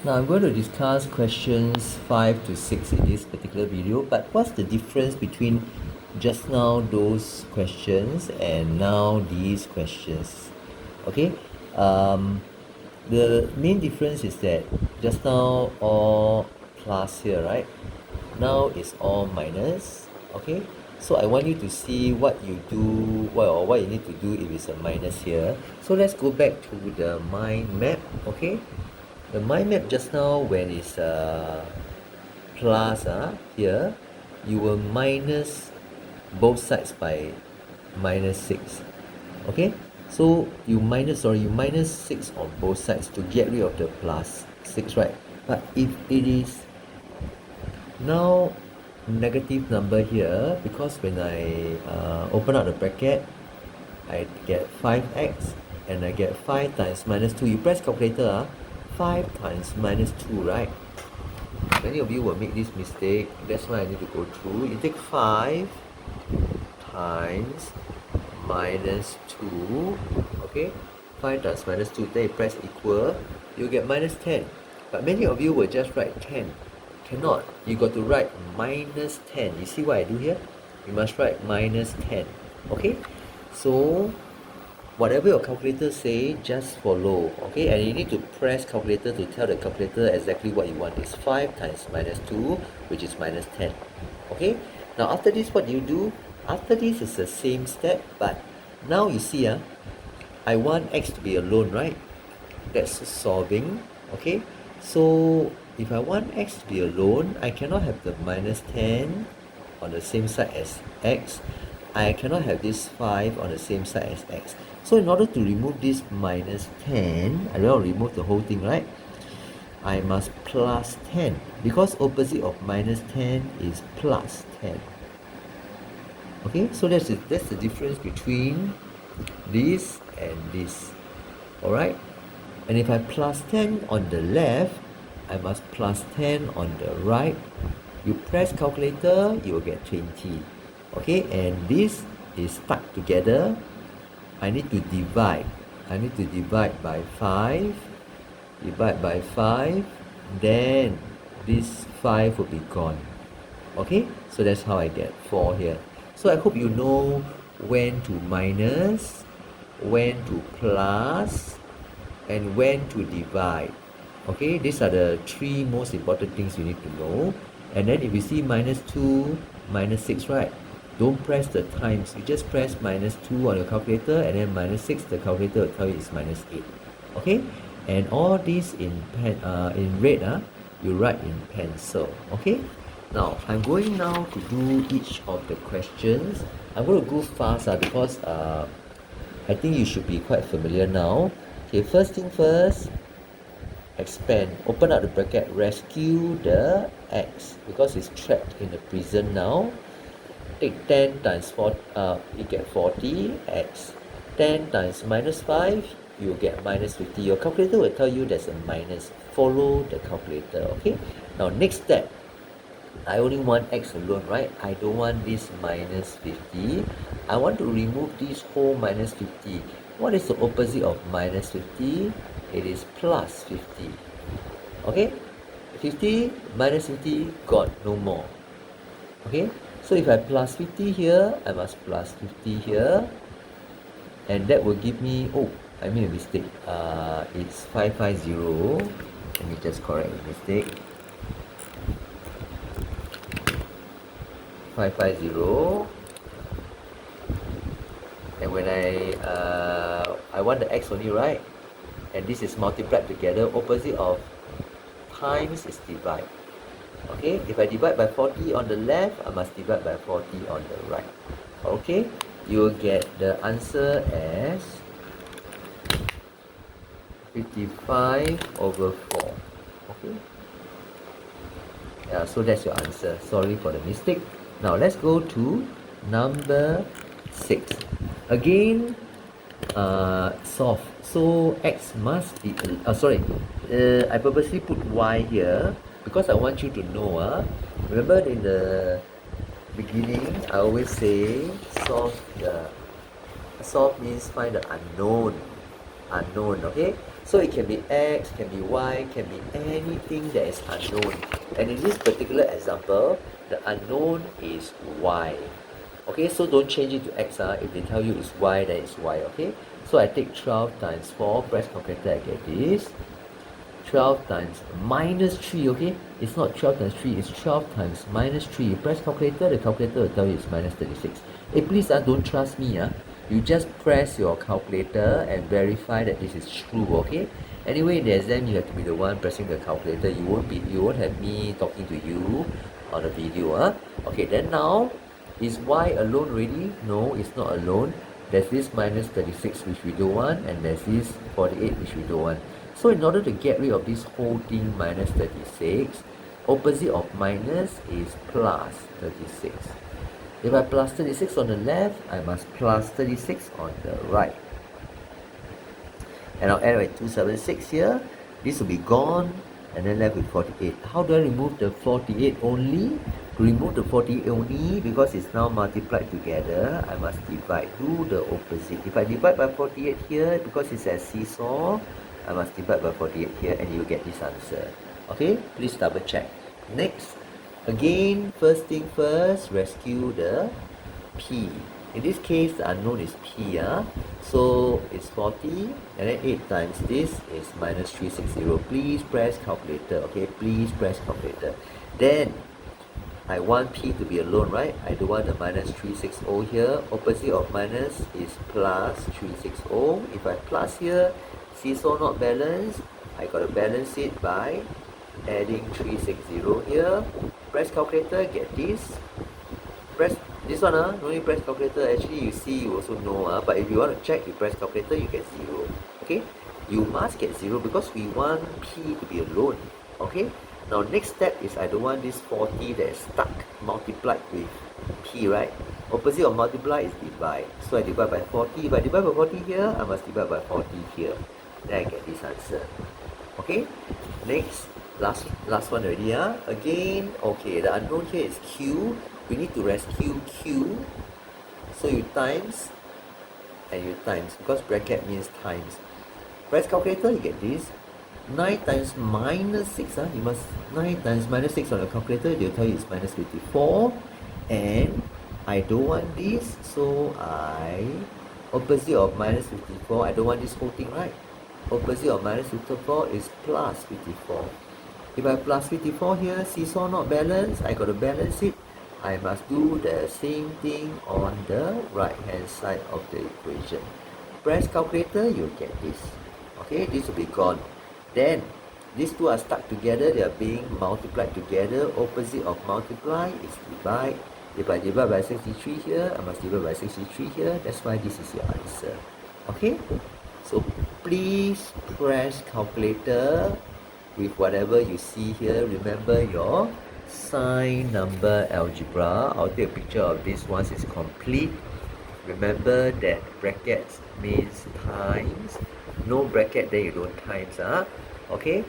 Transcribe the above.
Now I'm going to discuss questions 5 to 6 in this particular video, but what's the difference between just now those questions and now these questions? Okay, the main difference is that just now all plus here, right? Now it's all minus. Okay, so I want you to see what you do, what you need to do if it's a minus here. So let's go back to the mind map. Okay, the mind map just now when it's plus here, you will minus both sides by minus 6. Okay, so you minus 6 on both sides to get rid of the plus 6, right? But if it is now negative number here, because when I open up the bracket, I get 5x and I get 5 times minus 2. You press calculator, 5 times minus 2, right? Many of you will make this mistake. That's why I need to go through. You take 5 times minus 2. Okay? 5 times minus 2. Then you press equal. You get minus 10. But many of you will just write 10. Cannot. You got to write minus 10. You see what I do here? You must write minus 10. Okay? So whatever your calculator say, just follow. Okay, and you need to press calculator to tell the calculator exactly what you want. It's 5 times minus 2, which is minus 10. Okay, now after this, what do you do? After this is the same step, but now you see I want x to be alone, right? That's solving. Okay, so if I want x to be alone, I cannot have the minus 10 on the same side as x. I cannot have this 5 on the same side as x. So in order to remove this minus 10, I don't want to remove the whole thing, right? I must plus 10, because opposite of minus 10 is plus 10. Okay, so that's the difference between this and this. Alright? And if I plus 10 on the left, I must plus 10 on the right. You press calculator, you will get 20. Okay, and this is stuck together. I need to divide. I need to divide by 5. Divide by 5. Then this 5 will be gone. Okay, so that's how I get 4 here. So I hope you know when to minus, when to plus, and when to divide. Okay, these are the 3 most important things you need to know. And then if you see minus 2, minus 6, right? Don't press the times. You just press minus 2 on your calculator, and then minus 6, the calculator will tell you it's minus 8. Okay? And all this in red, you write in pencil. Okay? Now, I'm going now to do each of the questions. I'm going to go fast because I think you should be quite familiar now. Okay, first thing first, expand. Open up the bracket, rescue the x, because it's trapped in the prison now. Take 10 times 4, you get 40x. 10 times minus 5, you get minus 50. Your calculator will tell you there's a minus. Follow the calculator, okay? Now, next step. I only want x alone, right? I don't want this minus 50. I want to remove this whole minus 50. What is the opposite of minus 50? It is plus 50. Okay? 50 minus 50, gone, no more. Okay? So if I plus 50 here, I must plus 50 here. And that will give me, oh, I made a mistake. It's 550. Let me just correct the mistake. 550. And when I want the x only, right? And this is multiplied together. Opposite of times is divide. Okay, if I divide by 40 on the left, I must divide by 40 on the right. Okay, you will get the answer as 55 over 4. Okay, yeah, so that's your answer. Sorry for the mistake. Now let's go to number 6. Again, solve. So x must be I purposely put y here because I want you to know. Remember in the beginning, I always say solve means find the unknown. Okay, So it can be x, can be y, can be anything that is unknown. And in this particular example, the unknown is y. Okay, so don't change it to x. If they tell you it's y, then it's y. Okay, so I take 12 times 4, press calculator, I get this. 12 times minus 3, okay? It's not 12 times 3, it's 12 times minus 3. You press calculator, the calculator will tell you it's minus 36. Hey, please don't trust me. You just press your calculator and verify that this is true, okay? Anyway, in the exam, you have to be the one pressing the calculator. You won't have me talking to you on the video. Okay, then now, is y alone ready? No, it's not alone. There's this minus 36 which we don't want, and there's this 48 which we don't want. So in order to get rid of this whole thing minus 36, opposite of minus is plus 36. If I plus 36 on the left, I must plus 36 on the right. And I'll add my 276 here. This will be gone, and then left with 48. How do I remove the 48 only? To remove the 48 only, because it's now multiplied together, I must divide. Do the opposite. If I divide by 48 here, because it's a seesaw, I must divide by 48 here, and you get this answer. Okay, please double check. Next, again, first thing first, rescue the p. In this case, the unknown is p. So it's 40, and then 8 times this is minus 360. Please press calculator. Okay, please press calculator. Then I want p to be alone, right? I don't want the minus 360 here. Opposite of minus is plus 360. If I plus here, seesaw not balanced, I got to balance it by adding 360 here. Press calculator, get this. Press this one, no need press calculator. Actually, you see, you also know. But if you want to check, you press calculator, you get 0. Okay? You must get 0 because we want p to be alone. Okay? Now, next step is I don't want this 40 that is stuck multiplied with p, right? Opposite of multiply is divide. So I divide by 40. If I divide by 40 here, I must divide by 40 here. Then I get this answer. Okay? Next, last one already. Again, okay, the unknown here is q. We need to rescue q. So you times and you times, because bracket means times. Press calculator, you get this. 9 times minus 6, you must 9 times minus 6 on the calculator, they'll tell you it's minus 54. And I don't want this, so opposite of minus 54, I don't want this whole thing, right? Opposite of minus 54 is plus 54. If I plus 54 here, seesaw not balanced, I got to balance it. I must do the same thing on the right hand side of the equation. Press calculator, you'll get this. Okay, this will be gone. Then, these two are stuck together, they are being multiplied together. Opposite of multiply is divide. If I divide by 63 here, I must divide by 63 here. That's why this is your answer. Okay? So, please press calculator with whatever you see here. Remember your sign number algebra. I'll take a picture of this once it's complete. Remember that brackets means times. No bracket, then you don't times. Okay?